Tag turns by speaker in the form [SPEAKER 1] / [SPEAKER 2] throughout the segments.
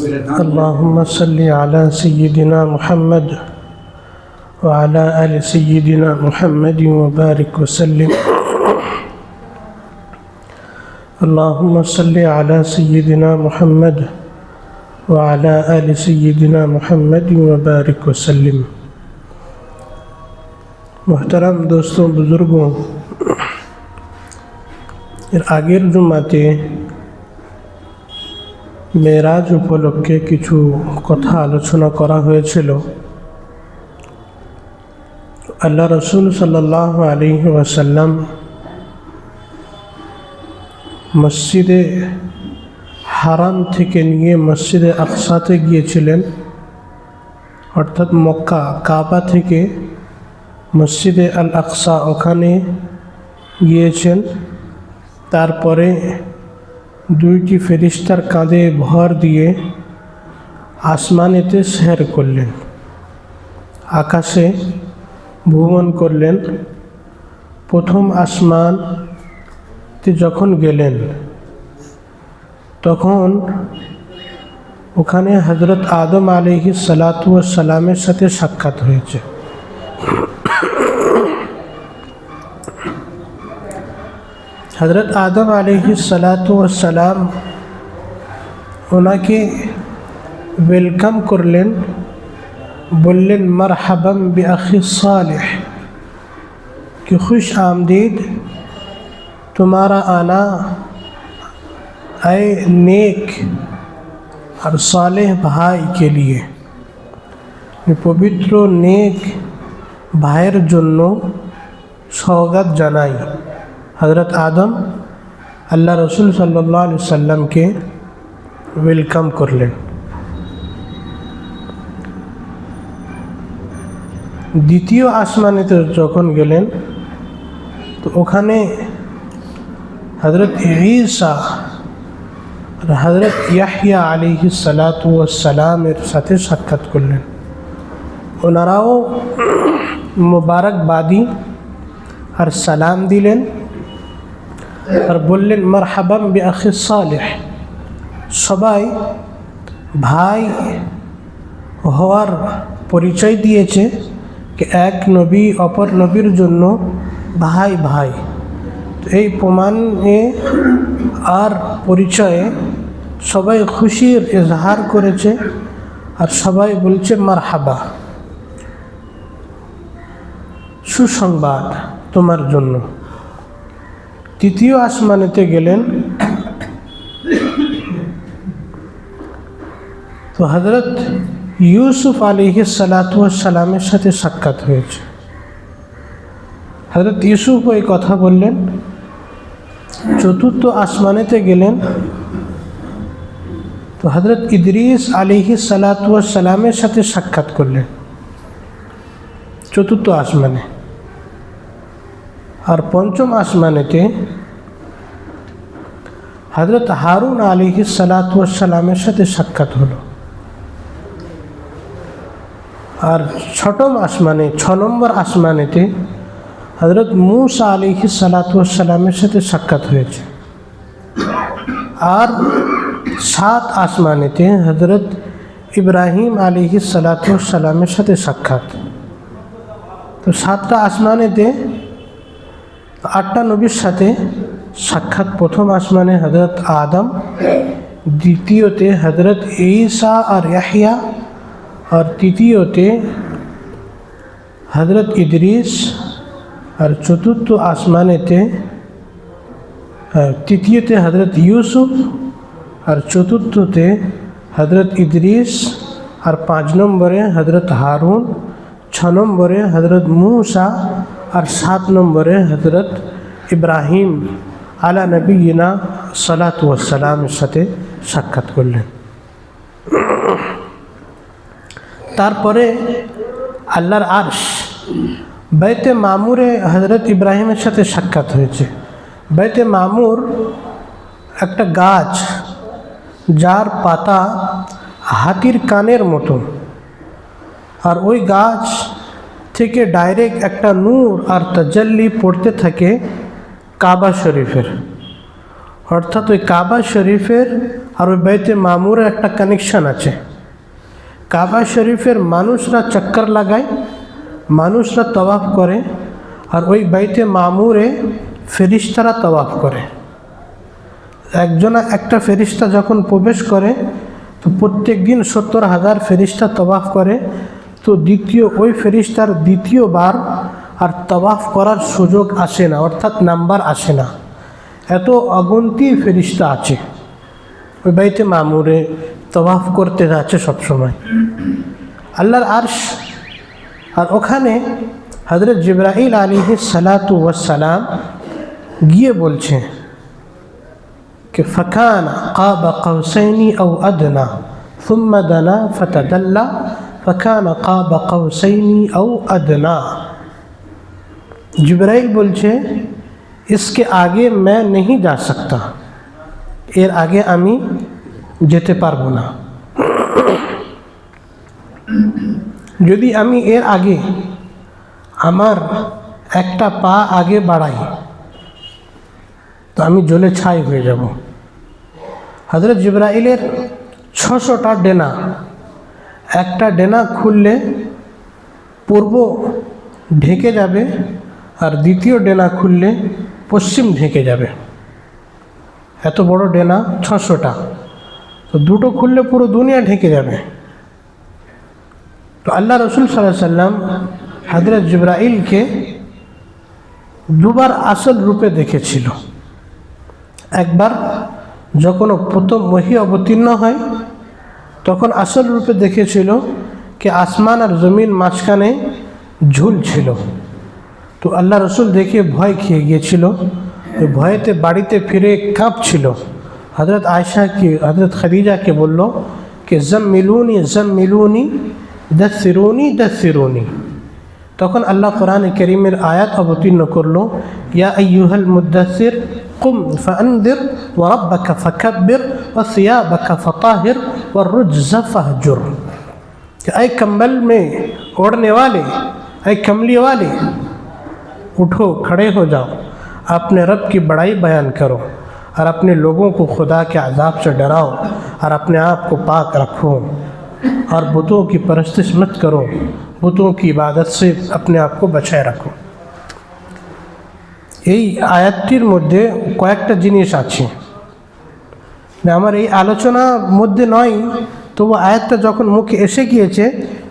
[SPEAKER 1] اللهم صل على سيدنا محمد وعلى آل سيدنا محمد وبارك وسلم اللهم صل على سيدنا محمد وعلى آل سيدنا محمد وبارك وسلم محترم دوستوں بزرگوں এর আগের জুমাতে মেরাজ উপলক্ষে কিছু কথা আলোচনা করা হয়েছিল। আল্লাহ রসুল সাল্লাল্লাহু আলাইহি ওয়াসাল্লাম মসজিদে হারাম থেকে নিয়ে মসজিদে আকসাতে গিয়েছিলেন, অর্থাৎ মক্কা কাবা থেকে মসজিদে আল আকসা ওখানে গিয়েছেন। তারপরে দুইটি ফেরেশতার কাঁধে ভর দিয়ে আসমানেতে সৈর করলেন, আকাশে ভ্রমণ করলেন। প্রথম আসমানতে যখন গেলেন তখন ওখানে হযরত আদম আলাইহিস সালাতু ওয়াস সালামের সাথে সাক্ষাৎ হয়েছে। হযরত আদম আলাইহিস সালাতু ওয়াস সালাম ওনাকে ওয়েলকাম করলেন, বললেন মারহাবান বিআখি সালেহ, कि खुश आमदीद तुम्हारा आना ऐ नेक और सालेह भाई के लिए, पवित्र नेक भाइয়ের জন্য সওগাত জানাই। হযরত আদম আল্লাহ রসুল সাল্লাল্লাহু আলাইহি সাল্লামকে ওয়েলকাম করলেন। দ্বিতীয় আসমানেতে যখন গেলেন তো ওখানে হযরত ঈসা আর হযরত ইয়াহইয়া আলাইহিস সালাতু ওয়াস সালামের সাথে সাক্ষাৎ করলেন। ওনারাও মুবারকবাদি আর সালাম দিলেন আর বললেন মারহাবান বিআখি সালেহ। সবাই ভাই হওয়ার পরিচয় দিয়েছে कि एक नबी अपर नबीर জন্য ভাই ভাই। তো এই প্রমাণে আর পরিচয়ে সবাই খুশির ইজহার করেছে আর সবাই বলছে মারহাবা, সুসংবাদ তোমার জন্য। তৃতীয় আসমানেতে গেলেন তো হযরত ইউসুফ আলাইহিস সালাতু ওয়াস সালামের সাথে সাক্ষাৎ হয়েছে। হযরত ইউসুফ ওই কথা বললেন। চতুর্থ আসমানেতে গেলেন তো হযরত ইদ্রিস আলাইহিস সালাতু ওয়াস সালামের সাথে সাক্ষাৎ করলেন চতুর্থ আসমানে। আর পঞ্চম আসমানেতে হযরত হারুন আলাইহিস সালাতু ওয়াস সালামের সাথে সাক্ষাৎ হলো। আর ছটম আসমানে 6 নম্বর আসমানেতে হযরত মূসা আলাইহিস সালাতু ওয়াস সালামের সাথে সাক্ষাৎ হয়েছে। আর 7 আসমানেতে হযরত ইব্রাহিম আলাইহিস সালাতু ওয়াস সালামের সাথে সাক্ষাৎ। তো 7টা আসমানেতে 8টা নবীর সাথে সাক্ষাৎ। প্রথম আসমানে হযরত আদম, দ্বিতীয়তে হযরত ঈসা আর ইয়াহইয়া, और তৃতীয়তে হযরত ইদ্রিস, আর চতুর্থ আসমানেতে তৃতীয়তে হযরত ইউসুফ, আর চতুর্থতে হযরত ইদ্রিস, আর 5 নম্বরে হযরত হারুন, 6 নম্বরে হযরত মূসা, আর 7 নম্বরে হযরত ইব্রাহিম আলা নবিয়িনা সালাতু ওয়াস সালামের সাথে সাক্ষাৎ করলেন। তারপরে আল্লাহর আরশ বাইতে মামুরে হযরত ইব্রাহিমের সাথে সাক্ষাৎ হয়েছে। বাইতে মামুর একটা গাছ যার পাতা হাতির কানের মতো, আর ওই গাছ থেকে ডাইরেক্ট একটা নূর আর তাজাল্লি পড়তে থাকে কাবা শরীফের। অর্থাৎ ওই কাবা শরীফের আর ওই বাইতে মামুরের একটা কানেকশান আছে। কাবা শরীফের মানুষরা চক্কর লাগায়, মানুষরা তওয়াফ করে, আর ওই বাইতে মামুরে ফেরিস্তারা তওয়াফ করে। একটা ফেরিস্তা যখন প্রবেশ করে তো প্রত্যেক দিন 70,000 ফেরিস্তা তওয়াফ করে। তো ওই ফেরিস্তার দ্বিতীয়বার আর তওয়াফ করার সুযোগ আসে না, অর্থাৎ নাম্বার আসে না। এত অগন্তি ফেরিস্তা আছে ওই বাইতে মামুরে, তওয়াফ করতে যাচ্ছে সবসময় আল্লাহর আরশ। আর ওখানে হযরত জিবরাইল আলাইহিস সালাতু ওয়াস সালাম গিয়ে বলছে कि फ़कान क़ाब क़ौसैनी औ अदना थुम्मा दना फ़तदल्ला फ़कान क़ाब क़ौसैनी औ अदना। जिब्राइल बोलছে इसके आगे मैं नहीं जा सकता, এর আগে আমি যেতে পারবো না। যদি আমি এর আগে আমার একটা পা আগে বাড়াই তো আমি জ্বলে ছাই হয়ে যাব। হযরত জিবরাইলের 600টা ডেনা, একটা ডেনা খুললে পূর্ব ঢেকে যাবে, আর দ্বিতীয় ডেনা খুললে পশ্চিম ঢেকে যাবে। এত বড় ডেনা 600টা, তো দুটো খুললে পুরো দুনিয়া ঢেকে যাবে। তো আল্লাহ রসুল সাল্লাল্লাহু আলাইহি সাল্লাম হযরত জিবরাইলকে দুবার আসল রূপে দেখেছিল। একবার যখন প্রথম ওহী অবতীর্ণ হয় তখন আসল রূপে দেখেছিল कि আসমান আর জমিন মাঝখানে ঝুল ছিল। তো আল্লাহ রসুল দেখে ভয় খেয়ে গিয়েছিল, ওই ভয়েতে বাড়িতে ফিরে কাঁপছিল। হযরত হযরত খাদিজাকে বলল कि ज़म्मिलूनी ज़म्मिलूनी दस्सिरूनी दस्सिरूनी। তখন আল্লাহ কোরআনে কারীমের আয়াত অবতীর্ণ করলো, ইয়া আইয়ুহাল মুদ্দাসসির কুম ফাআনদির ওয়া রাব্বাকা ফাকাব্বির ওয়া সিয়াবাকা ফাতাহির ওয়ার রুজজা ফাহজুর। ऐ कंबल में ओढ़ने वाले, ऐ कमली वाले, उठो खड़े हो जाओ, अपने रब की बड़ाई बयान करो और अपने लोगों को खुदा के अजाब से डराओ और अपने आप को पाक रखो और बुतों की परस्तिश मत करो, बुतों की इबादत से अपने आप को बचाए रखो। এই আয়াতটির মধ্যে কয়েকটা জিনিস আছে, আমার এই আলোচনার মধ্যে নয়, তবু আয়াতটা যখন মুখে এসে গিয়েছে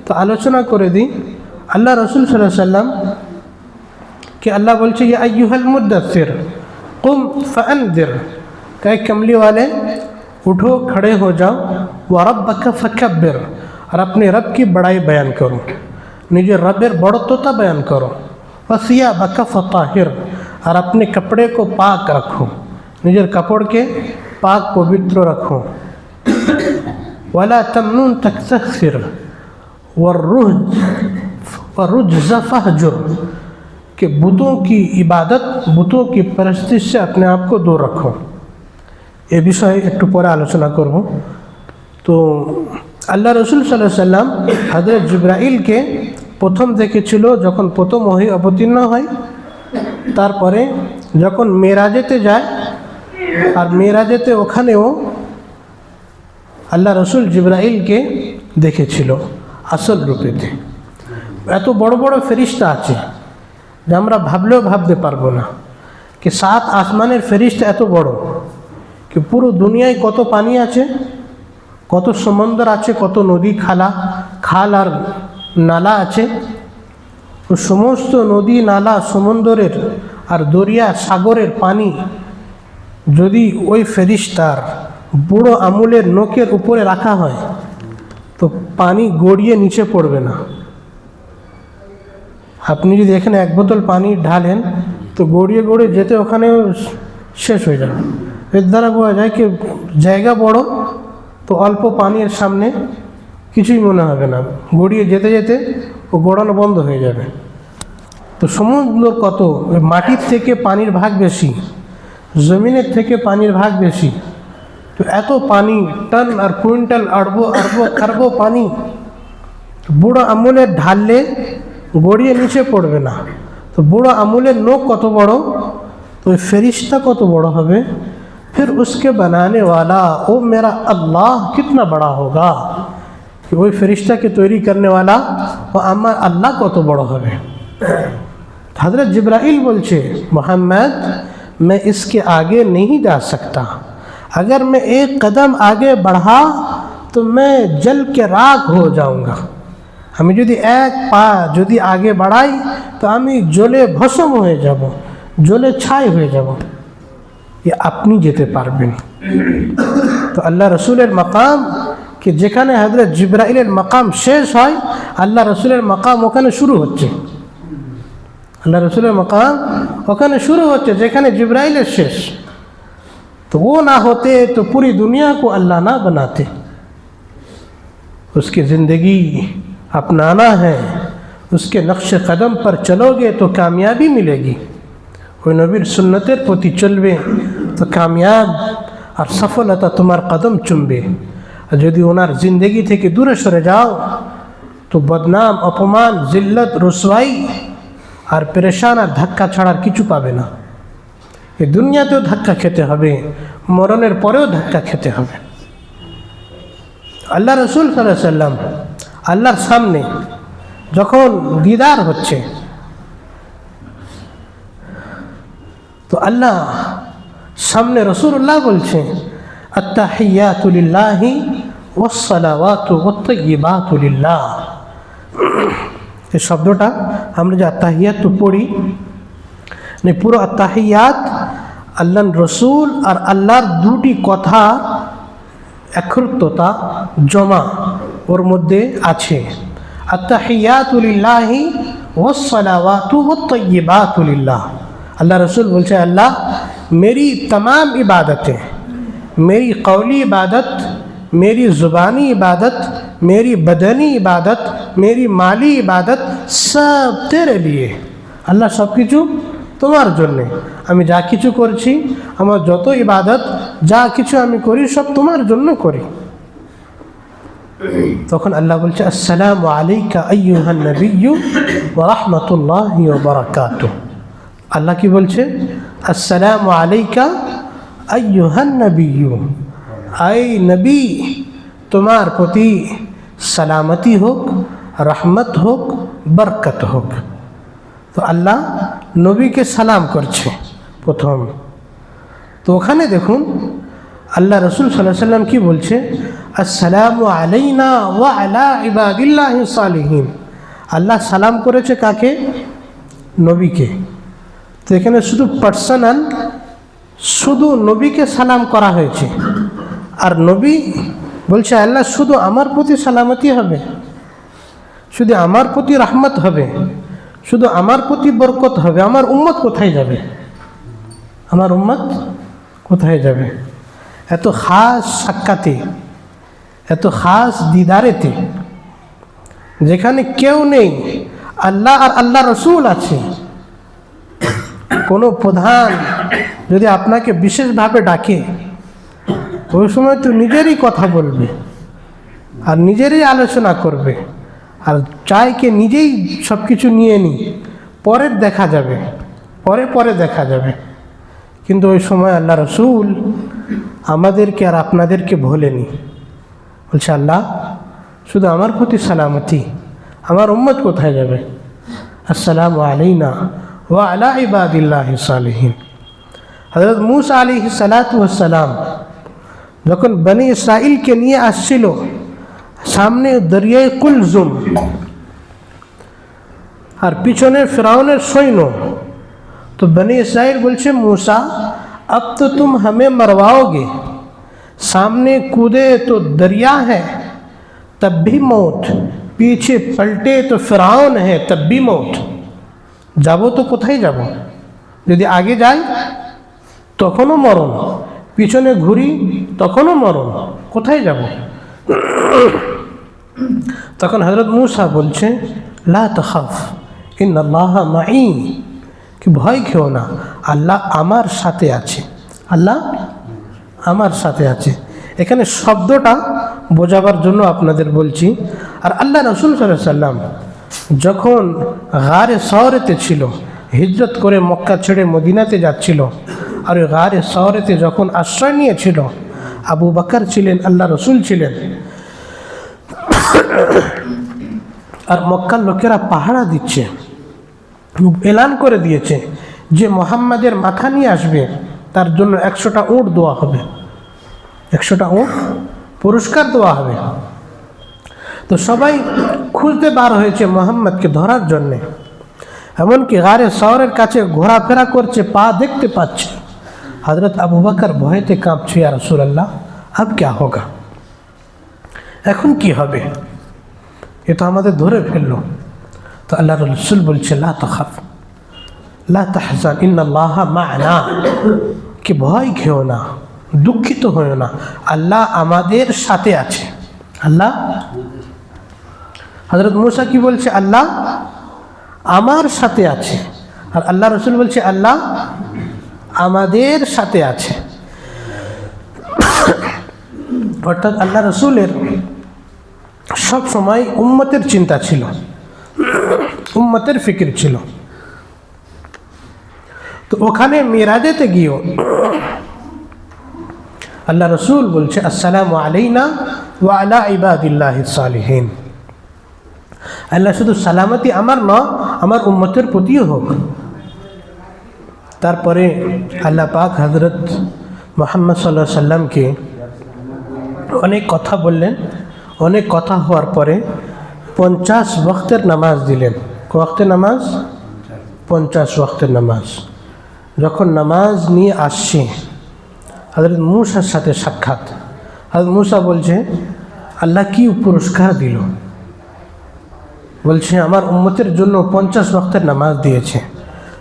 [SPEAKER 1] তো আলোচনা করে দিই। আল্লাহ রসুল সাল্লাল্লাহু আলাইহি সাল্লাম কে আল্লাহ বলছে ইয়া আইয়ুহাল মুদ্দাসসির কুম ফাআনদির, কে কমলি वाले उठो खड़े हो जाओ, ওয়া রাব্বাকা ফাকাব্বির, और अपने रब की बड़ाई बयान करो, निजे रबेर बड़त्वता बयान करो, ওয়া সিয়াবাকা ফাতাহির, और अपने कपड़े को पाक रखो, निजे कपड़ के पाक पवित्र रखो, वला तमनुन तस्तक्सिर वरुज्ज़ फहजुर, कि बुतों की इबादत, बुतों की परस्तिश से अपने आप को दूर रखो। ए विषय एकटू परे आलोचना करब। तो আল্লাহ রসুল সাল্লাল্লাহু আলাইহি সাল্লাম হযরত জিবরাইলকে প্রথম দেখেছিল যখন প্রথম ওহী অবতীর্ণ হয়, তারপরে যখন মেরাজেতে যায়, আর মেরাজেতে ওখানেও আল্লাহ রসুল জিবরাইলকে দেখেছিল আসল রূপেতে। এত বড় বড় ফেরিস্তা আছে যে আমরা ভাবলেও ভাবতে পারবো না, कि 7 আসমানের ফেরিস্তা এত বড়, कि পুরো দুনিয়ায় কত পানি আছে, কত সমুদ্র আছে, কত নদী খাল আর নালা আছে। তো সমস্ত নদী নালা সমুদ্রের আর দরিয়া সাগরের পানি যদি ওই ফেরিস্তার বুড়ো আঙুলের নখের উপরে রাখা হয় তো পানি গড়িয়ে নিচে পড়বে না। আপনি যদি এখানে 1 বোতল পানি ঢালেন তো গড়িয়ে গড়িয়ে যেতে ওখানে শেষ হয়ে যাবে। এর দ্বারা বোঝা যায় কি জায়গা বড় তো অল্প পানির সামনে কিছুই মনে হবে না, গড়িয়ে যেতে যেতে ও গড়ানো বন্ধ হয়ে যাবে। তো সমুদ্র কত, মাটির থেকে পানির ভাগ বেশি, জমিনের থেকে পানির ভাগ বেশি। তো এত পানি, টন আর কুইন্টাল, আরব খারব পানি বুড়ো আঙুলে ঢাললে গড়িয়ে নিচে পড়বে না। তো বুড়ো আঙুলের নখ কত বড়, তো ওই ফেরিস্তা কত বড় হবে फिर उसके बनाने वाला वो मेरा अल्लाह कितना बड़ा होगा कि वही फरिश्ता के तैयारी करने वाला वो আমার আল্লাহ কত বড় হবে। हज़रत जिब्राइल बोलছে मोहम्मद मैं इसके आगे नहीं जा सकता, अगर मैं एक कदम आगे बढ़ा तो मैं जल के राख हो जाऊंगा। আমি যদি এক পা যদি আগে বাড়াই তো আমি জ্বলে ভস্ম হয়ে যাব, জ্বলে ছাই হয়ে যাব। ये আপনি যেতে পারবেন। তো আল্লাহ রসুলের মাকাম कि যেখানে হযরত জিবরাইলের মাকাম শেষ হয় আল্লাহ রসুলের মাকাম ওখানে শুরু হচ্ছে। अल्लाह रसूल मकाम ওখানে शुरू होते যেখানে जिब्राइल शेष। तो वो ना होते तो पूरी दुनिया को अल्लाह ना बनाते। उसकी ज़िंदगी अपनाना है, उसके नक्श कदम पर चलोगे तो कामयाबी मिलेगी। कोई नबीर सुन्नतेर प्रति चलबे तो कामयाब और सफलता तुम्हार कदम चुमबे। और यदि ओनार जिंदगी থেকে दूरे सरे जाओ तो बदनाम, अपमान, जिल्लत, रुसवाई और परेशान और धक्का छाड़ार किछु पाबे ना। ये दुनियातेও धक्का खेते हबे, मरণের পরেও धक्का खेते हबे। আল্লাহ রসুল সাল্লাল্লাহু আলাইহি সাল্লাম আল্লাহর সামনে যখন দিদার হচ্ছে তো আল্লাহ সামনে রাসূলুল্লাহ বলছে আত্তাহিয়াতু লিল্লাহি ওয়াস সালাওয়াতু ওয়াত তাইয়্যিবাতু লিল্লাহ। এই শব্দটা আমরা যে আত্তাহিয়াত পড়ি মানে পুরো আত্তাহিয়াত আল্লাহর রসুল আর আল্লাহর দুটি কথা একত্রতা জমা ওর মধ্যে আছে। আত্তাহিয়াতু লিল্লাহি ওয়াস সালাওয়াতু ওয়াত তাইয়্যিবাতু লিল্লাহ। अल्लाह रसूल बोलते हैं अल्लाह मेरी तमाम इबादतें, मेरी कौली इबादत, मेरी ज़ुबानी इबादत, मेरी बदनी इबादत, मेरी माली इबादत सब तेरे लिए। अल्लाह सब किछु তোমার জন্যে। আমি যা কিছু করছি, আমার যত ইবাদত যা কিছু আমি করি সব তোমার জন্য করি। তখন আল্লাহ বলছে আসসালামু আলাইকা আইয়ুহান নবিয়্যু ওয়া রাহমাতুল্লাহি ওয়া বারাকাতুহু। আল্লাহ কি বলছে আসসালামু আলাইকা আইয়ুহান নবিয়্যু, আই নবী তোমার প্রতি সালামতি হোক, রহমত হোক, বরকত হোক। তো আল্লাহ নবীকে সালাম করছে প্রথম। তো ওখানে দেখুন আল্লাহ রসুল সাল্লাল্লাহু আলাইহি সাল্লাম কি বলছে আসসালামু আলাইনা ওয়া আলা ইবাদিল্লাহি সালিহিন। আল্লাহ সালাম করেছে কাকে? নবীকে। তো এখানে শুধু পার্সোনাল শুধু নবীকে সালাম করা হয়েছে। আর নবী বলছে আল্লাহ শুধু আমার প্রতি সালামতি হবে, শুধু আমার প্রতি রহমত হবে, শুধু আমার প্রতি বরকত হবে। আমার উম্মত কোথায় যাবে? আমার উম্মত কোথায় যাবে? এত খাস সাক্ষাতে, এত খাস দিদারেতে যেখানে কেউ নেই, আল্লাহ আর আল্লাহ রসুল আছে। কোনো প্রধান যদি আপনাকে বিশেষভাবে ডাকে ওই সময় তো নিজেরই কথা বলবে আর নিজেরই আলোচনা করবে আর চাইকে নিজেই সব কিছু নিয়ে নিই, পরে দেখা যাবে, পরে দেখা যাবে। কিন্তু ওই সময় আল্লাহ রসুল আমাদেরকে আর আপনাদেরকে ভোলেনি। বলছে আল্লাহ শুধু আমার প্রতি সালামতি, আমার উম্মত কোথায় যাবে? আসসালামু আলাইনা ওয়া আলা ইবাদিল্লাহি সালিহিন। হযরত মূসা আলাইহিস সালাতু ওয়াস সালাম যখন বনি ইসরাইলকে নিয়ে আসছিল সামনে দরিয়ায় কুলজুম আর পিছনে ফিরাউনের সৈন্য, তো বনি ইসরাইল বলছে मूसा अब तो तुम हमें मरवाओगे, सामने कूदे तो दरिया है तब भी मौत, पीछे पलटे तो फिराउन है तब भी मौत। যাবো তো কোথায় যাব? যদি আগে যাই তখনও মরণ, পিছনে ঘুরি তখনও মরণ, কোথায় যাব? তখন হযরত মূসা বলছে লা তাখাফ ইন্নাল্লাহা মাই, কি ভয় খেও না, আল্লাহ আমার সাথে আছে, আল্লাহ আমার সাথে আছে। এখানে শব্দটা বোঝাবার জন্য আপনাদের বলছি। আর আল্লাহ রাসূল সাল্লাল্লাহু আলাইহি সাল্লাম যখন গারে সওরেতে ছিল, হিজরত করে মক্কা ছেড়ে মদিনাতে যাচ্ছিল, আর ওই গারে সওরেতে যখন আশ্রয় নিয়েছিল, আবু বকর ছিলেন, আল্লাহ রসুল ছিলেন, আর মক্কার লোকেরা পাহারা দিচ্ছে, এলান করে দিয়েছে যে মোহাম্মদের মাথা নিয়ে আসবে তার জন্য 100টা উট দেওয়া হবে, 100টা উট পুরস্কার দেওয়া হবে। তো সবাই খুঁজতে বার হয়েছে মোহাম্মদকে ধরার জন্যে, এমনকি গারে সওরের কাছে ঘোরাফেরা করছে, পা দেখতে পাচ্ছে। হযরত আবু বকর ভয়েতে কাঁপছে, ইয়া রাসূলুল্লাহ আব ক্যা হোগা, এখন কি হবে, এ তো আমাদের ধরে ফেললো। তো আল্লাহ রসুল বলছে লা তাখাফ লা তাহজান ইন্নাল্লাহা মা'না, কি ভয় খেও না, দুঃখিত হয়েও না, আল্লাহ আমাদের সাথে আছে। আল্লাহ, হযরত মুসা কি বলছে, আল্লাহ আমার সাথে আছে, আর আল্লাহ রসুল বলছে আল্লাহ আমাদের সাথে আছে। অর্থাৎ আল্লাহ রসুলের সব সময় উম্মতের চিন্তা ছিল, উম্মতের ফিকির ছিল। তো ওখানে মিরাজেতে গিয়েও আল্লাহ রসুল বলছে আসসালামু আলাইনা ওয়া আলা ইবাদিল্লাহিস সালিহিন, আল্লাহ শুধু সালামতি আমার নয়, আমার উম্মতের প্রতিও হোক। তারপরে আল্লাহ পাক হযরত মুহাম্মদ সাল্লাল্লাহু আলাইহি সাল্লামকে অনেক কথা বললেন। অনেক কথা হওয়ার পরে 50 ওয়াক্তের নামাজ দিলেন। ওয়াক্তের নামাজ 50 ওয়াক্তের নামাজ। যখন নামাজ নিয়ে আসছে, হযরত মূসার সাথে সাক্ষাৎ। হযরত মূসা বলছে আল্লাহ কি পুরস্কার দিল, বলছে আমার উম্মতের জন্য 50 ওয়াক্তের নামাজ দিয়েছে।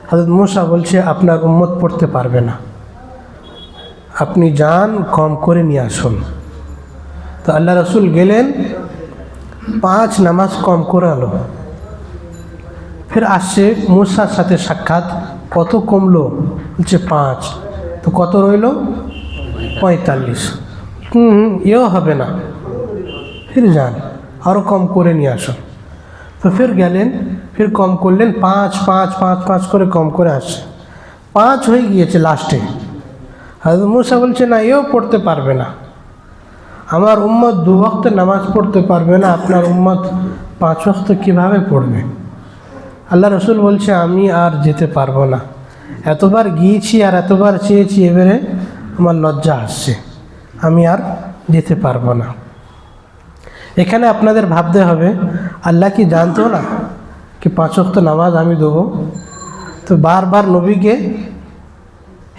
[SPEAKER 1] হযরত মূসা বলছে আপনার উম্মত পড়তে পারবে না, আপনি যান কম করে নিয়ে আসুন। তো আল্লাহ রসুল গেলেন, 5 নামাজ কম করে আলো। ফের আসছে মূসার সাথে সাক্ষাৎ, কত কমলো, বলছে 5। তো কত রইল, 45। এও হবে না, ফির যান আরও কম করে নিয়ে আসুন। তো ফির গেলেন, ফির কম করলেন, 5 5 5 5 করে কম করে আসছে, 5 হয়ে গিয়েছে লাস্টে। হযরত মূসা বলছে না, এও পড়তে পারবে না, আমার উম্মত 2 ওয়াক্ত নামাজ পড়তে পারবে না, আপনার উম্মত 5 ওয়াক্ত কীভাবে পড়বে। আল্লাহ রসুল বলছে আমি আর যেতে পারবো না, এতবার গিয়েছি আর এতবার চেয়েছি, এবারে আমার লজ্জা আসছে, আমি আর যেতে পারবো না। এখানে আপনাদের ভাবতে হবে আল্লাহ কি জানতো না কি 5 ওয়াক্ত নামাজ আমি দেবো? তো বারবার নবীকে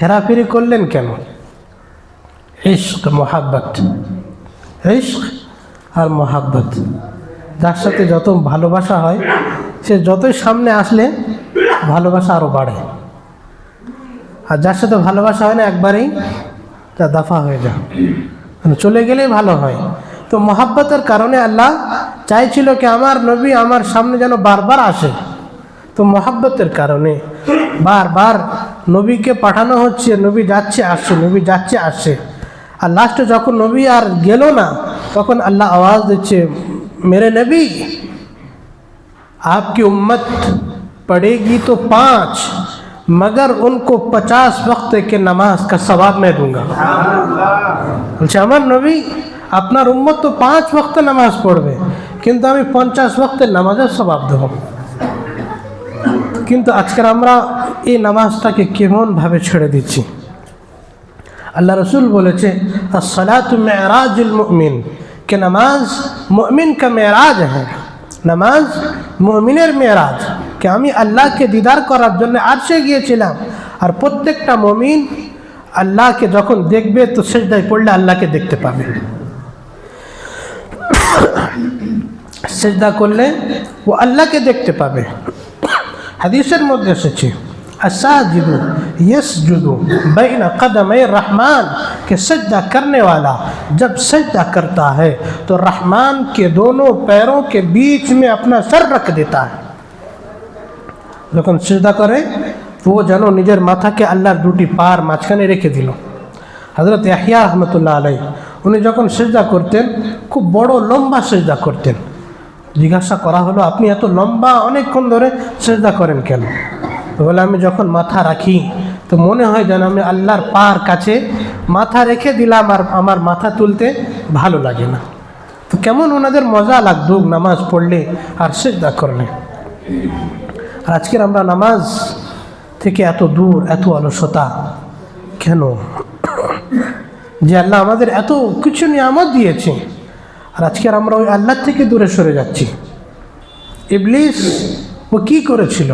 [SPEAKER 1] হেরাফেরি করলেন কেন? ইশক মোহাব্বত, ইশক আর মোহাব্বত, যার সাথে যত ভালোবাসা হয় সে যতই সামনে আসলে ভালোবাসা আরও বাড়ে, আর যার সাথে ভালোবাসা হয় না একবারেই তা দফা হয়ে যায়, চলে গেলেই ভালো হয়। তো মোহাব্বতের কারণে আল্লাহ চাইছিল কি আমার নবী আমার সামনে যেন বারবার আসে। তো মোহাব্বতের কারণে বারবার নবীকে পাঠানো হচ্ছে, নবী যাচ্ছে আসছে, নবী যাচ্ছে আসছে। আর লাস্টে যখন নবী আর গেল না, তখন আল্লাহ আওয়াজ দিচ্ছে মেরে নবী आपकी उम्मत पढ़ेगी तो 5, मगर उनको 50 वक्त के नमाज का सवाब मैं दूंगा। বলছে আমার নবী আপনার উম্মত তো 5 ওয়াক্ত নামাজ পড়বে, কিন্তু আমি 50 ওয়াক্তের নামাজের সওয়াব দেব। কিন্তু আজকের আমরা এই নামাজটাকে কেমনভাবে ছেড়ে দিচ্ছি। আল্লাহ রসুল বলেছে আসসালাতু মেরাজুল মুমিন, কে নামাজ মুমিন কা মেরাজ হ্যাঁ, নামাজ মুমিনের মেরাজ। কে আমি আল্লাহকে দিদার করার জন্য আরশে গিয়েছিলাম, আর প্রত্যেকটা মুমিন আল্লাহকে যখন দেখবে তো সিজদায় পড়লে আল্লাহকে দেখতে পাবে, সিজদা করলে ও আল্লাহকে দেখতে পাবে। হাদিসের মধ্যে এসেছে असाजिदु यसजुदु बैन कदमै रहमान के सजदा करने वाला जब सजदा करता है तो रहमान के दोनों पैरों के बीच में अपना सर रख देता है। যখন সিজদা করে ও যেন নিজের মাথাকে আল্লাহর দুটি পার মাঝখানে রেখে দিল। হযরত ইয়াহইয়া রাহমাতুল্লাহ আলাইহি উনি যখন সিজদা করতেন খুব বড় লম্বা সিজদা করতেন। জিজ্ঞাসা করা হলো আপনি এত লম্বা অনেকক্ষণ ধরে সিজদা করেন কেন? বলে আমি যখন মাথা রাখি তো মনে হয় যেন আমি আল্লাহর পার কাছে মাথা রেখে দিলাম, আর আমার মাথা তুলতে ভালো লাগে না। তো কেমন ওনাদের মজা লাগতো নামাজ পড়লে আর সিজদা করলে। আর আজকের আমরা নামাজ থেকে এত দূর, এত অলসতা কেন? যে আল্লাহ আমাদের এত কিছু নিয়ামত দিয়েছে, আর আজকের আমরা ওই আল্লাহ থেকে দূরে সরে যাচ্ছি। ইবলিস ও কি করেছিল?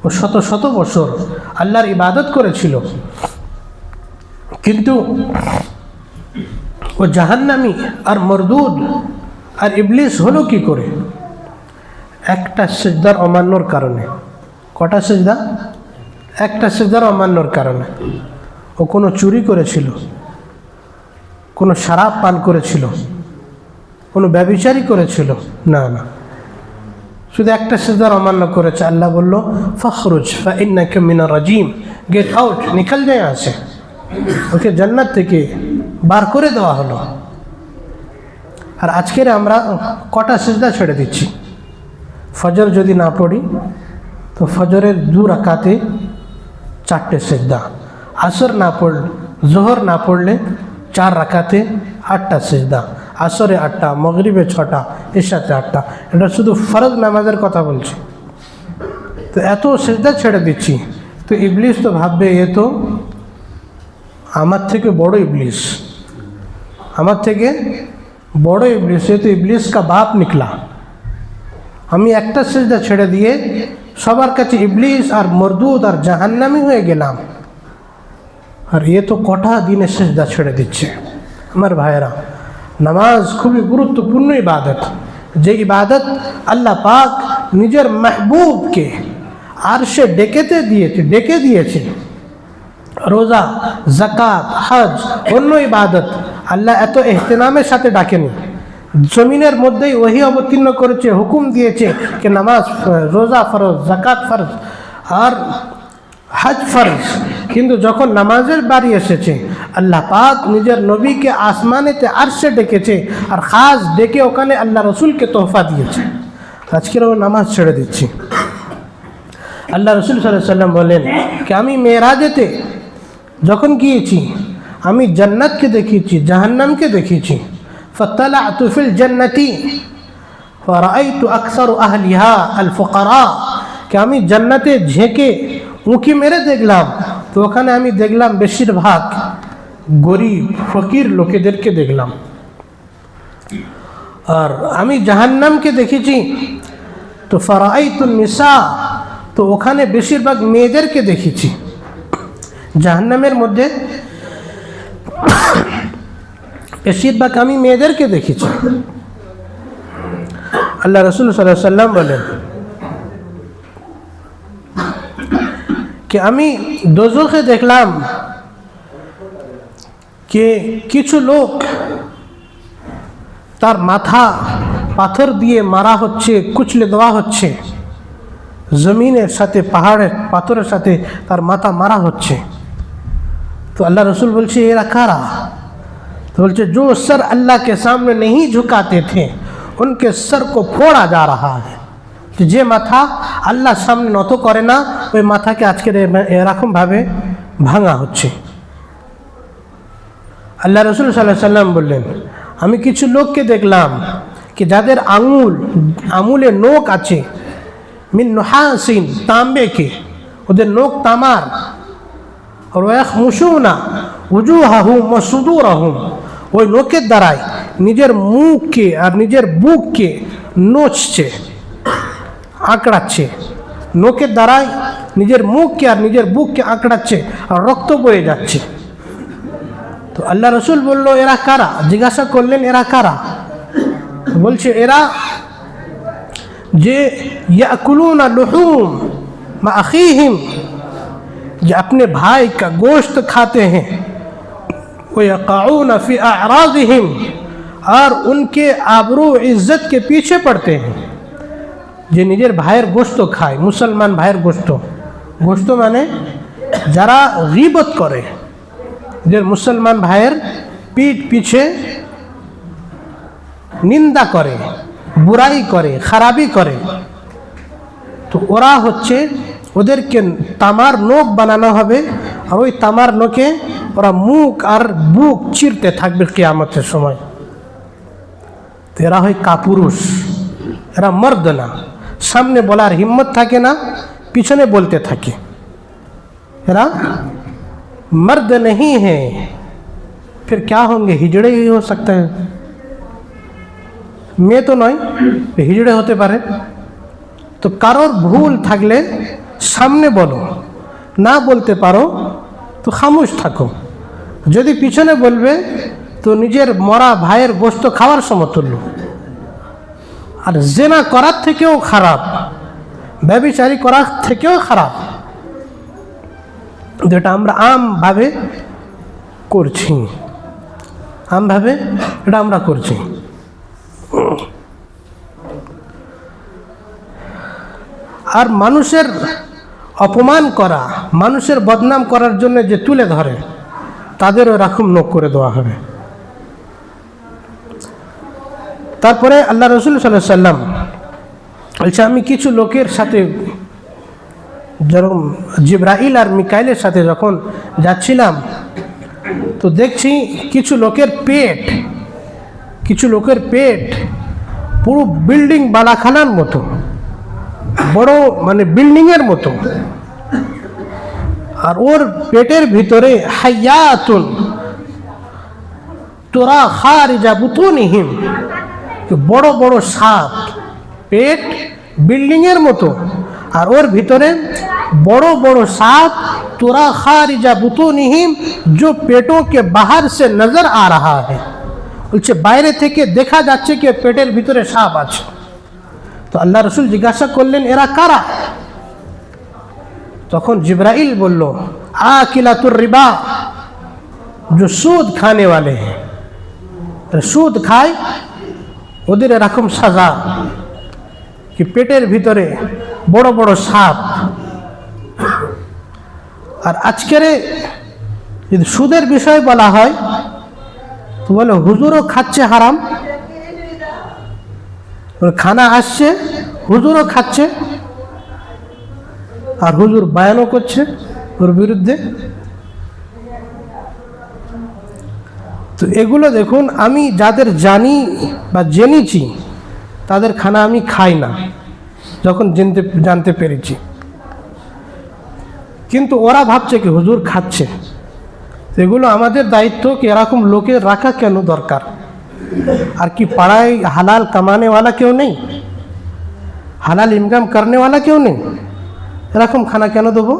[SPEAKER 1] ও শত শত বছর আল্লাহর ইবাদত করেছিল, কিন্তু ও জাহান্নামী আর মরদুদ। আর ইবলিস হলো কি করে? একটা সিজদার অমান্যর কারণে। কটা সিজদা? একটা সিজদার অমান্যর কারণে। ও কোনো চুরি করেছিল, কোনো শরাব পান করেছিল, কোনো ব্যভিচারী করেছিল? না না, শুধু একটা সিজদার অমান্য করেছে। আল্লাহ বলল ফখরুজ ফাইন্নাকা মিনার রাজিম, গেট আউট, নিকল যায় আছে। ওকে জান্নাত থেকে বার করে দেওয়া হলো। আর আজকের আমরা কটা সিজদা ছেড়ে দিচ্ছি? ফজর যদি না পড়ি তো ফজরের 2 রাকাতে 4টে সিজদা, আসর না পড়লে, জোহর না পড়লে 4 রাকাতে 8টা সিজদা, আসরে 8টা, মাগরিবে 6টা, এশাতে 8টা। এটা শুধু ফরজ নামাজের কথা বলছি। তো এত সিজদা ছেড়ে দিচ্ছি, তো ইবলিস তো ভাববে এ তো আমার থেকে বড় ইবলিস, আমার থেকে বড় ইবলিস, এ তো ইবলিস কা বাপ নিকলা। আমি একটা সিজদা ছেড়ে দিয়ে সবার কাছে ইবলিস আর মরদুদ আর জাহান্নামী হয়ে গেলাম, আর এ তো কটা দিনে সিজদা ছেড়ে দিচ্ছে। আমার ভাইয়েরা, নামাজ খুবই গুরুত্বপূর্ণ ইবাদত, যে ইবাদত আল্লাহ পাক নিজের মেহবুবকে আরশে ডেকে দিয়েছে। রোজা, জাকাত, হজ, অন্য ইবাদত আল্লাহ এত এহতেনামের সাথে ডাকেনি। জমিনের মধ্যেই ওহি অবতীর্ণ করেছে, হুকুম দিয়েছে যে নামাজ, রোজা ফরজ, জাকাত ফরজ আর হজ ফরজ। কিন্তু যখন নামাজের বাড়ি এসেছে, আল্লাহ পাক নিজের নবীকে আসমানেতে আরশে ডেকেছে, আর খাস ডেকে ওখানে আল্লাহ রসুলকে তোহফা দিয়েছে। আজকের ও নামাজ ছেড়ে দিচ্ছি। আল্লাহ রসুল সাল্লাল্লাহু আলাইহি ওয়াসাল্লাম বলেন কি আমি মেরাজেতে যখন গিয়েছি, আমি জান্নাতকে দেখিয়েছি, জাহান্নামকে দেখিয়েছি। ফাতালাতু ফিল জান্নাতি ফারাআইতু আকসারু আহলিহা আল ফুকারা, কি আমি জান্নাতে ঝেঁকে উঁকি মেরে দেখলাম, তো ওখানে আমি দেখলাম বেশিরভাগ গরিব ফকির লোকেদেরকে দেখলাম। আর আমি জাহান্নামকে দেখেছি, তো ফারাআইতুন নিসা, তো ওখানে বেশিরভাগ মেয়েদেরকে দেখেছি। জাহান্নামের মধ্যে বেশিরভাগ আমি মেয়েদেরকে দেখেছি। আল্লাহ রসুল সাল্লাল্লাহু আলাইহি ওয়াসাল্লাম বলেন कि আমি দোজখে দেখলাম कि কিছু লোক তার মাথা পাথর দিয়ে মারা হচ্ছে, কুচলে দেওয়া হচ্ছে, জমিনের সাথে পাহাড়ের পাথরের সাথে তার মাথা মারা হচ্ছে। তো আল্লাহ রসুল বলছে এরা কারা? तो बोलते जो सर अल्लाह के सामने नहीं झुकाते थे उनके सर को फोड़ा जा रहा है। तो जे माथा अल्लाह सामने নত করে না, ওই মাথাকে আজকে এরকম ভাবে ভাঙা হচ্ছে। আল্লাহ রসুল সাল্লাল্লাহু আলাইহি ওয়াসাল্লাম বললেন আমি কিছু লোককে দেখলাম कि যাদের আঙুলে নখ আছে, মিন নুহাসিন, তাম্বে के, ওদের নখ তামার। और वयखमुशूना वुजूहहुम व सुदूरहुम, ওই নখের দ্বারাই নিজের মুখকে আর নিজের বুককে নোচছে, আঁকড়াচ্ছে। নখের দ্বারাই নিজের মুখকে আর নিজের বুককে আঁকড়াচ্ছে, আর রক্ত বয়ে যাচ্ছে। তো আল্লাহ রসুল বলল এরা কারা? জিজ্ঞাসা করলেন এরা কারা? বলছে এরা যে ইয়াকুলুনা লুহুম মা আখিহিম, जो अपने भाई का गोश्त खाते हैं, वो यक़ाऊन फ़ी अअराज़िहिम, और उनके आबरू इज़्ज़त के पीछे पड़ते हैं। যে নিজের ভাইয়ের গোশত খায়, মুসলমান ভাইয়ের গোশত মানে যারা গীবত করে, যে মুসলমান ভাইয়ের পিঠ পিছে নিন্দা করে, বুরাই করে, খারাপি করে, তো ওরা হচ্ছে ওদেরকে তামার নখ বানানো হবে আর ওই তামার নখে ওরা মুখ আর বুক চিরতে থাকবে কিয়ামতের সময়। তো এরা হয় কাপুরুষ, এরা মর্দ না, সামনে বলার হিম্মত থাকে না, পিছনে বলতে থাকে। এরা मर्द नहीं है, फिर क्या होंगे? हिजड़े ही हो सकते हैं। মেয়ে তো নয়, হিজড়ে হতে পারে। তো কারোর ভুল থাকলে সামনে বলো, না বলতে পারো তো খামোশ থাকো। যদি পিছনে বলবে তো নিজের মরা ভাইয়ের গোশত খাওয়ার সমতুল্য। আর জেনা করার থেকেও খারাপ, ব্যভিচারী করার থেকেও খারাপ, যেটা আমরা আমভাবে করছি, আমভাবে এটা আমরা করছি। আর মানুষের অপমান করা, মানুষের বদনাম করার জন্য যে তুলে ধরে তাদেরও এরকম নখ করে দেওয়া হবে। তারপরে আল্লাহ রসুল সাল্লাল্লাহু আলাইহি সাল্লাম বলছে, আমি কিছু লোকের সাথে যেরকম জিবরাইল আর মিকাইলের সাথে যখন যাচ্ছিলাম তো দেখছি কিছু লোকের পেট পুরো বিল্ডিং বালাখানার মতো বড়, মানে বিল্ডিংয়ের মতো। আর ওর পেটের ভিতরে হায়াতুন তুরা খারিজা বুতুনিহিম, বড় বড় সাপ, পেট বিল্ডিংয়ের মতো আর ওর ভিতরে बड़ो बड़ो सांप तुरा खारिजा बुतूनिहिम, जो पेटों के बाहर से नजर आ रहा है। বলছে বাইরে থেকে দেখা যাচ্ছে কি পেটের ভিতরে সাপ আছে। তো আল্লাহ রসুল জিজ্ঞাসা করলেন, এরা কারা? তখন জিব্রাইল বলল, आकिलातुर रिबा, जो सूद खाने वाले हैं। सूद खाয় ওদের এরকম সাজা কি পেটের ভিতরে বড় বড় সাপ। আর আজকের যদি সুদের বিষয় বলা হয় তো বলে হুজুরও খাচ্ছে হারাম, ওর খানা আসছে, হুজুরও খাচ্ছে আর হুজুর বয়ানও করছে ওর বিরুদ্ধে। তো এগুলো দেখুন, আমি যাদের জানি বা জেনেছি তাদের খানা আমি খাই না যখন জানতে পেরেছি, কিন্তু ওরা ভাবছে কি হুজুর খাচ্ছে। এগুলো আমাদের দায়িত্ব কি এরকম লোকের রাখা কেন দরকার? আর কি পাড়ায় হালাল কামানে वाला কেউ নেই, হালাল ইনকাম করনে वाला কেউ নেই? এরকম খানা কেন দেবো?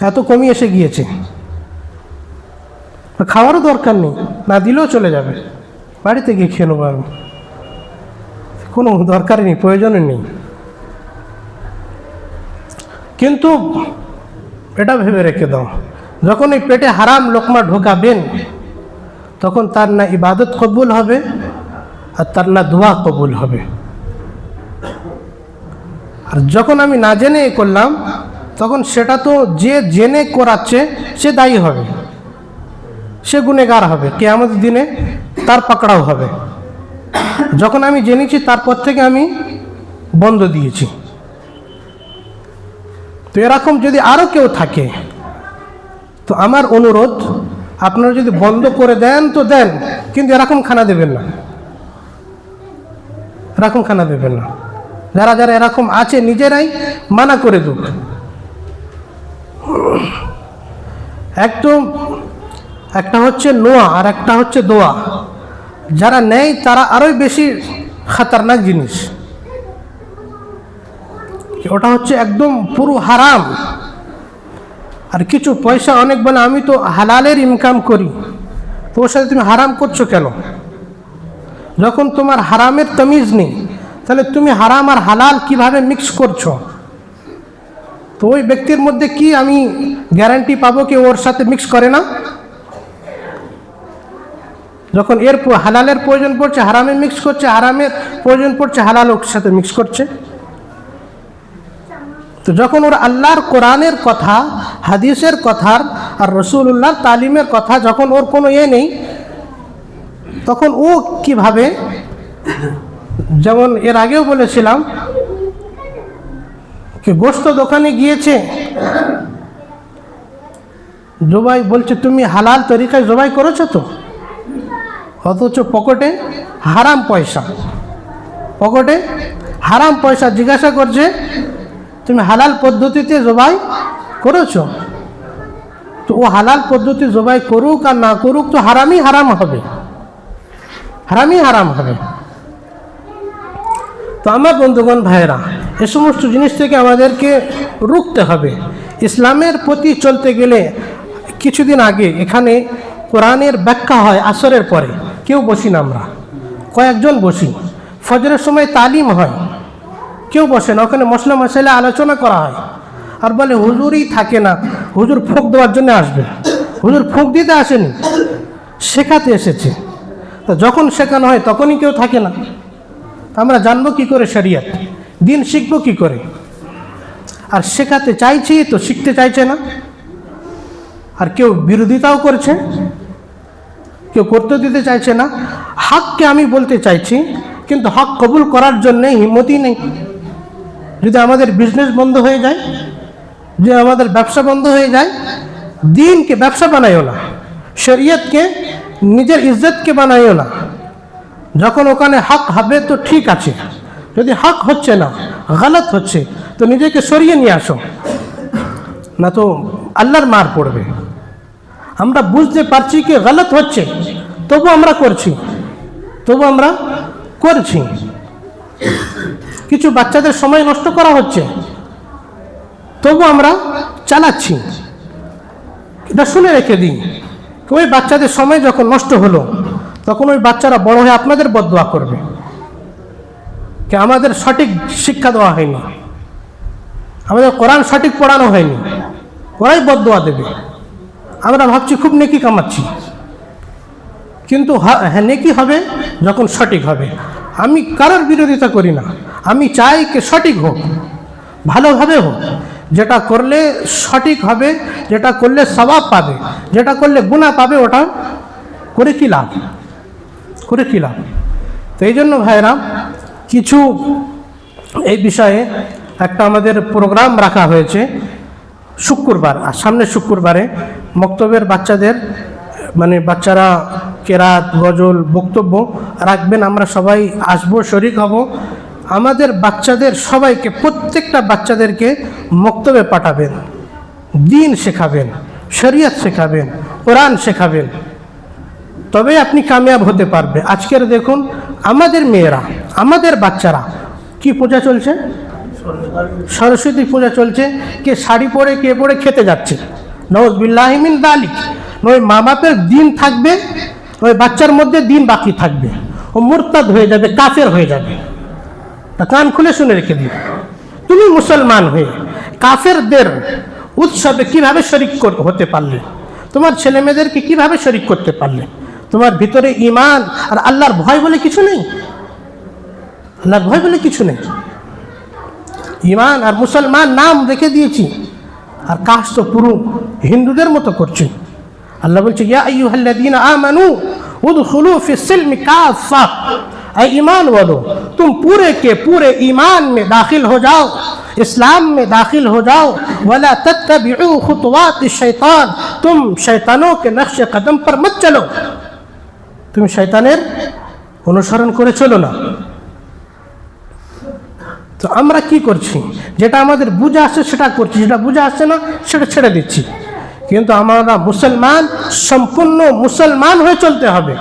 [SPEAKER 1] এত কমই এসে গিয়েছে, খাওয়ারও দরকার নেই, না দিলেও চলে যাবে, বাড়িতে গিয়ে খেয়ে নেবো, আমি কোনো দরকারই নেই, প্রয়োজনই নেই। কিন্তু এটা ভেবে রেখে দাও, যখন এই পেটে হারাম লোকমা ঢোকাবেন তখন তার না ইবাদত কবুল হবে আর তার না দোয়া কবুল হবে। আর যখন আমি না জেনে করলাম তখন সেটা তো যে জেনে করাচ্ছে সে দায়ী হবে, সে গুনেগার হবে, কিয়ামতের দিনে তার পাকড়াও হবে। যখন আমি জেনেছি তারপর থেকে আমি বন্ধ দিয়েছি। তো এরকম যদি আরও কেউ থাকে তো আমার অনুরোধ, আপনারা যদি বন্ধ করে দেন তো দেন, কিন্তু এরকম খানা দেবেন না, এরকম খানা দেবেন না। যারা যারা এরকম আছে নিজেরাই মানা করে দেব। একদম একটা হচ্ছে নোয়া আর একটা হচ্ছে দোয়া। যারা নেয় তারা আরোই বেশি খতরনাক জিনিস। ওটা হচ্ছে একদম পুরো হারাম। আর কিছু পয়সা অনেক বলে আমি তো হালালের ইনকাম করি, তো ওর সাথে তুমি হারাম করছো কেন? যখন তোমার হারামের তমিজ নেই তাহলে তুমি হারাম আর হালাল কিভাবে মিক্স করছো? তো ওই ব্যক্তির মধ্যে কি আমি গ্যারান্টি পাবো কি ওর সাথে মিক্স করে না? যখন এর হালালের প্রয়োজন পড়ছে হারামে মিক্স করছে, হারামের প্রয়োজন পড়ছে হালাল ওর সাথে মিক্স করছে। তো যখন ওর আল্লাহর কোরআনের কথা, হাদিসের কথা আর রসুল্লাহর তালিমের কথা যখন ওর কোনো নেই, তখন ও কিভাবে, যেমন এর আগেও বলেছিলাম কে গোস্ত দোকানে গিয়েছে, জবাই বলছে তুমি হালাল তরিকায় জবাই করেছো তো, অথচ পকেটে হারাম পয়সা, পকেটে হারাম পয়সা। জিজ্ঞাসা করছে তুমি হালাল পদ্ধতিতে জবাই করেছো? তো ও হালাল পদ্ধতি জবাই করুক আর না করুক তো হারামই হারাম হবে, হারামই হারাম হবে। তো আমার বন্ধুগণ ভাইয়েরা, এ সমস্ত জিনিস থেকে আমাদেরকে রুখতে হবে। ইসলামের প্রতি চলতে গেলে কিছুদিন আগে এখানে কোরআনের ব্যাখ্যা হয় আসরের পরে, কেউ বসি না, আমরা কয়েকজন বসি। ফজরের সময় তালিম হয়, কেউ বসে না, ওখানে মশলা মশলা আলোচনা করা হয়। আর বলে হুজুরই থাকে না, হুজুর ফুঁক দেওয়ার জন্য আসবে। হুজুর ফুঁক দিতে আসেনি, শেখাতে এসেছে। তো যখন শেখানো হয় তখনই কেউ থাকে না। আমরা জানবো কি করে শরিয়ত, দিন শিখবো কি করে? আর শেখাতে চাইছি তো শিখতে চাইছে না। আর কেউ বিরোধিতাও করছে, কেউ করতে দিতে চাইছে না। হককে আমি বলতে চাইছি, কিন্তু হক কবুল করার জন্য হিম্মতই নেই। যদি আমাদের বিজনেস বন্ধ হয়ে যায়, যে আমাদের ব্যবসা বন্ধ হয়ে যায়, দিনকে ব্যবসা বানাইও না, শরীয়তকে নিজের ইজ্জতকে বানাইও না। যখন ওখানে হক হবে তো ঠিক আছে, যদি হক হচ্ছে না, গলত হচ্ছে, তো নিজেকে সরিয়ে নিয়ে আসো, না তো আল্লাহর মার পড়বে। আমরা বুঝতে পারছি কি গলত হচ্ছে, তবু আমরা করছি, তবু আমরা করছি। কিছু বাচ্চাদের সময় নষ্ট করা হচ্ছে, তবু আমরা চালাচ্ছি। এটা শুনে রেখে দিই, ওই বাচ্চাদের সময় যখন নষ্ট হলো, তখন ওই বাচ্চারা বড় হয়ে আপনাদের বদদোয়া করবে যে আমাদের সঠিক শিক্ষা দেওয়া হয়নি, আমাদের কোরআন সঠিক পড়ানো হয়নি, ওরাই বদদোয়া দেবে। আমরা ভাবছি খুব নেকি কামাচ্ছি, কিন্তু হ্যাঁ নেকি হবে যখন সঠিক হবে। আমি কারোর বিরোধিতা করি না, আমি চাই যে সঠিক হোক, ভালোভাবে হোক। যেটা করলে সঠিক হবে, যেটা করলে সওয়াব পাবে, যেটা করলে গুনাহ পাবে, ওটা করে কি লাভ, করে কি লাভ? তো এই জন্য ভাইরা, কিছু এই বিষয়ে একটা আমাদের প্রোগ্রাম রাখা হয়েছে শুক্রবার, আর সামনের শুক্রবারে মক্তবের বাচ্চাদের, মানে বাচ্চারা কেরাত, গজল, বক্তব্য রাখবেন। আমরা সবাই আসবো, শরীক হব। আমাদের বাচ্চাদের সবাইকে, প্রত্যেকটা বাচ্চাদেরকে মক্তবে পাঠাবেন, দিন শেখাবেন, শরীয়ত শেখাবেন, কোরআন শেখাবেন, তবে আপনি কামিয়াব হতে পারবে। আজকের দেখুন আমাদের মেয়েরা, আমাদের বাচ্চারা কি পূজা চলছে, সরস্বতী পূজা চলছে, কে শাড়ি পরে, কে পরে খেতে যাচ্ছে, নাউযুবিল্লাহি মিন যালিক। ওই মা বাপের দিন থাকবে, ওই বাচ্চার মধ্যে দিন বাকি থাকবে, ও মুরতাদ হয়ে যাবে, কাফের হয়ে যাবে। তা কান খুলে শুনে রেখে দিন, তুমি মুসলমান হয়ে কাফেরদের উৎসবে কিভাবে শরিক হতে পারলে, তোমার ছেলে মেয়েদেরকে কিভাবে শরিক করতে পারলে? তোমার ভিতরে ঈমান আর আল্লাহর ভয় বলে কিছু নেই, আল্লাহর ভয় বলে কিছু নেই। ঈমান আর মুসলমান নাম রেখে দিয়েছি, আর কাজ তো পুরো হিন্দুদের মতো করছি। আল্লাহ বলছে ইয়া আইয়ুহাল্লাযীনা আমানু উদখুলু ফিস সিলমি কাফা, ऐ ईमान वालो तुम पूरे के पूरे ईमान में दाखिल हो जाओ, इस्लाम में दाखिल हो जाओ। वला तत्तबिउ खुतवात शैतान, तुम शैतानों के नक्श कदम पर मत चलो, तुम शैतानेर অনুসরণ করে চলো না। তো আমরা কি করছি, যেটা আমাদের বুঝে আসছে সেটা করছি, যেটা বুঝে আসছে না সেটা ছেড়ে দিচ্ছি। কিন্তু আমরা মুসলমান, সম্পূর্ণ মুসলমান হয়ে চলতে হবে,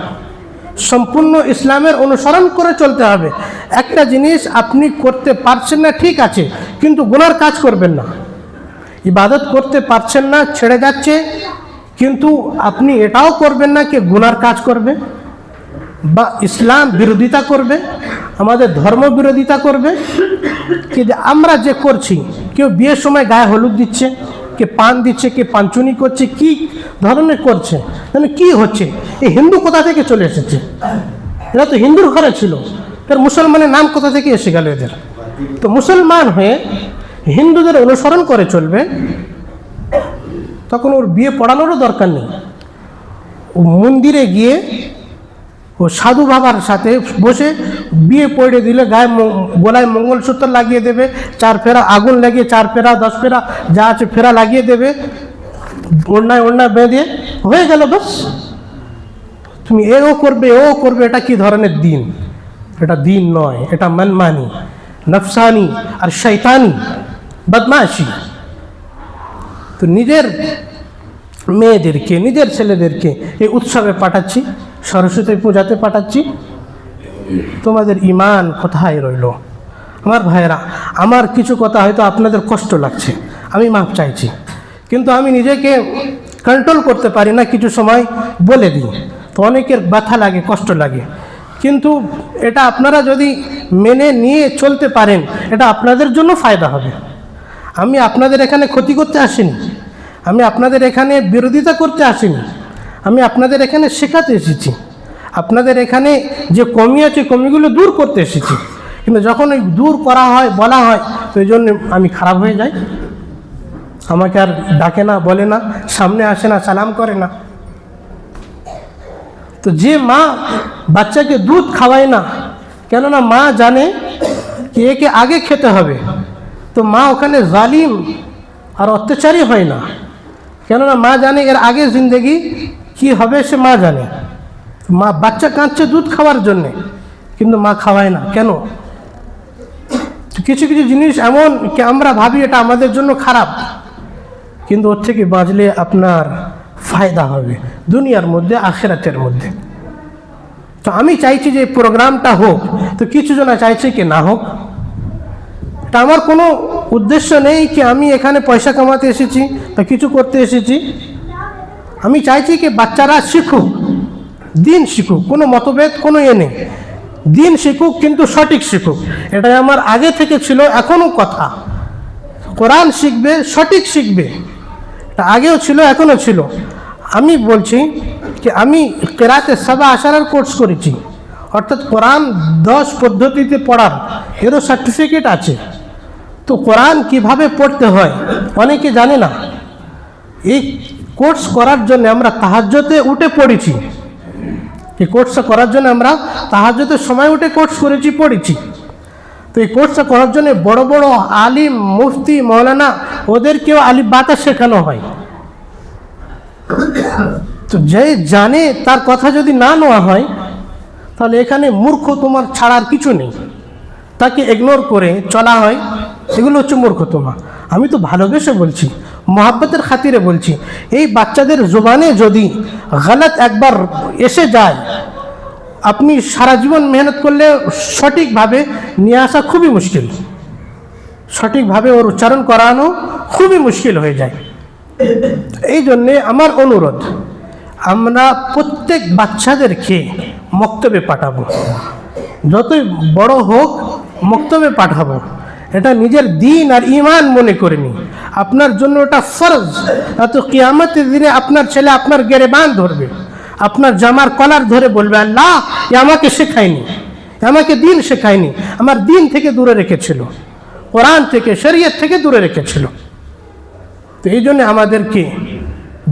[SPEAKER 1] সম্পূর্ণ ইসলামের অনুসরণ করে চলতে হবে। একটা জিনিস আপনি করতে পারছেন না, ঠিক আছে, কিন্তু গুনার কাজ করবেন না। ইবাদত করতে পারছেন না, ছেড়ে যাচ্ছে, কিন্তু আপনি এটাও করবেন না কি গুনার কাজ করবে, বা ইসলাম বিরোধিতা করবে, আমাদের ধর্ম বিরোধিতা করবে। কি আমরা যে করছি, কেউ বিয়ের সময় গায়ে হলুদ দিচ্ছে, কে পান দিচ্ছে, কে পাঞ্চুনি করছে, কি ধরনের করছে, মানে কি হচ্ছে? এই হিন্দু কোথা থেকে চলে এসেছে? এরা তো হিন্দুর ঘরে ছিল, এর মুসলমানের নাম কোথা থেকে এসে গেল এদের? তো মুসলমান হয়ে হিন্দুদের অনুসরণ করে চলবে, তখন ওর বিয়ে পড়ানোরও দরকার নেই। ও মন্দিরে গিয়ে ও সাধু বাবার সাথে বসে বিয়ে পড়ে দিলে গায়ে গলায় মঙ্গলসূত্র লাগিয়ে দেবে, 4 ফেরা আগুন লাগিয়ে 4 ফেরা 10 ফেরা যা আছে ফেরা লাগিয়ে দেবে, ওড়নায় বেঁধে হয়ে গেল বাস। তুমি এও করবে, এটা কি ধরনের দিন? এটা দিন নয়, এটা মনমানি, নফসানি আর শয়তানি বদমাশি। তো নিজের মেয়েদেরকে, নিজের ছেলেদেরকে এই উৎসবে পাঠাচ্ছি, সরস্বতী পূজাতে পাঠাচ্ছি, তোমাদের ঈমান কোথায় রইল? আমার ভাইয়েরা, আমার কিছু কথা হয়তো আপনাদের কষ্ট লাগছে, আমি মাফ চাইছি, কিন্তু আমি নিজেকে কন্ট্রোল করতে পারি না, কিছু সময় বলে দিই, তো অনেকের ব্যথা লাগে, কষ্ট লাগে, কিন্তু এটা আপনারা যদি মেনে নিয়ে চলতে পারেন, এটা আপনাদের জন্য ফায়দা হবে। আমি আপনাদের এখানে ক্ষতি করতে আসিনি, আমি আপনাদের এখানে বিরোধিতা করতে আসিনি, আমি আপনাদের এখানে শেখাতে এসেছি, আপনাদের এখানে যে কমি আছে কমিগুলো দূর করতে এসেছি। কিন্তু যখন ওই দূর করা হয়, বলা হয়, তো এই জন্য আমি খারাপ হয়ে যাই, আমাকে আর ডাকে না, বলে না, সামনে আসে না, সালাম করে না। তো যে মা বাচ্চাকে দুধ খাওয়ায় না, কেননা মা জানে কি একে আগে খেতে হবে, তো মা ওখানে জালিম আর অত্যাচারী হয় না, কেননা মা জানে এর আগে জিন্দগি কি হবে, সে মা জানে। মা বাচ্চা কাঁদছে দুধ খাওয়ার জন্যে, কিন্তু মা খাওয়ায় না কেন? কিছু কিছু জিনিস এমন কি আমরা ভাবি এটা আমাদের জন্য খারাপ, কিন্তু ওর থেকে বাঁচলে আপনার ফায়দা হবে দুনিয়ার মধ্যে, আখিরাতের মধ্যে। তো আমি চাইছি যে প্রোগ্রামটা হোক, তো কিছু জন চাইছে কি না হোক। এটা আমার কোনো উদ্দেশ্য নেই কি আমি এখানে পয়সা কামাতে এসেছি বা কিছু করতে এসেছি। আমি চাইছি কি বাচ্চারা শিখুক, দিন শিখুক, কোনো মতভেদ কোনো নেই, দিন শিখুক কিন্তু সঠিক শিখুক। এটাই আমার আগে থেকে ছিল, এখনও কথা। কোরআন শিখবে, সঠিক শিখবে, এটা আগেও ছিল, এখনও ছিল। আমি বলছি কি আমি কেরাতে সাবা আশারার কোর্স করেছি, অর্থাৎ কোরআন 10 পদ্ধতিতে পড়ার, এরও সার্টিফিকেট আছে। তো কোরআন কিভাবে পড়তে হয় অনেকে জানে না। এই কোর্স করার জন্য আমরা তাহাজ্জুদে উঠে পড়েছি, এই কোর্সটা করার জন্য আমরা তাহাজ্জুদের সময় উঠে কোর্স করেছি, পড়েছি। তো এই কোর্সটা করার জন্য বড় বড় আলিম, মুফতি, মৌলানা, ওদেরকেও আলিফ বাতা শেখানো হয়। তো যে জানে তার কথা যদি না নেওয়া হয়, তাহলে এখানে মূর্খ তোমার ছাড়ার কিছু নেই, তাকে ইগনোর করে চলা হয়, এগুলো হচ্ছে মূর্খতমা। আমি তো ভালোবেসে বলছি, মোহাব্বতের খাতিরে বলছি। এই বাচ্চাদের জবানে যদি গলত একবার এসে যায়, আপনি সারা জীবন মেহনত করলে সঠিকভাবে নিয়ে আসা খুবই মুশকিল, সঠিকভাবে ওর উচ্চারণ করানো খুবই মুশকিল হয়ে যায়। এই জন্যে আমার অনুরোধ, আমরা প্রত্যেক বাচ্চাদেরকে মক্তবে পাঠাবো, যতই বড় হোক মক্তবে পাঠাবো। এটা নিজের দিন আর ঈমান মনে করেনি, আপনার জন্য এটা ফরজ। এত কিয়ামতের দিনে আপনার ছেলে আপনার গেরেবান ধরবে, আপনার জামার কলার ধরে বলবে, আল্লাহ এ আমাকে শেখায়নি, আমাকে দিন শেখায়নি, আমার দিন থেকে দূরে রেখেছিল, কোরআন থেকে, শরীয়ত থেকে দূরে রেখেছিল। তো এই জন্য আমাদেরকে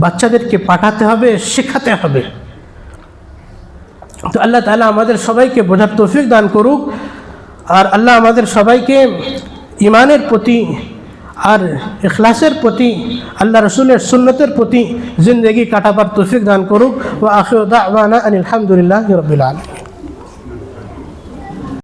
[SPEAKER 1] বাচ্চাদেরকে পাঠাতে হবে, শেখাতে হবে। তো আল্লাহ তাআলা আমাদের সবাইকে বোঝার তৌফিক দান করুক, আর আল্লাহ আমাদের সবাইকে ঈমানের প্রতি আর ইখলাসের প্রতি, আল্লাহ রসুলের সুন্নতের প্রতি জিন্দগি কাটাবার তৌফিক দান করুক। ওয়া আখিরু দাওয়ানা আনিল হামদুলিল্লাহি রাব্বিল আলামিন।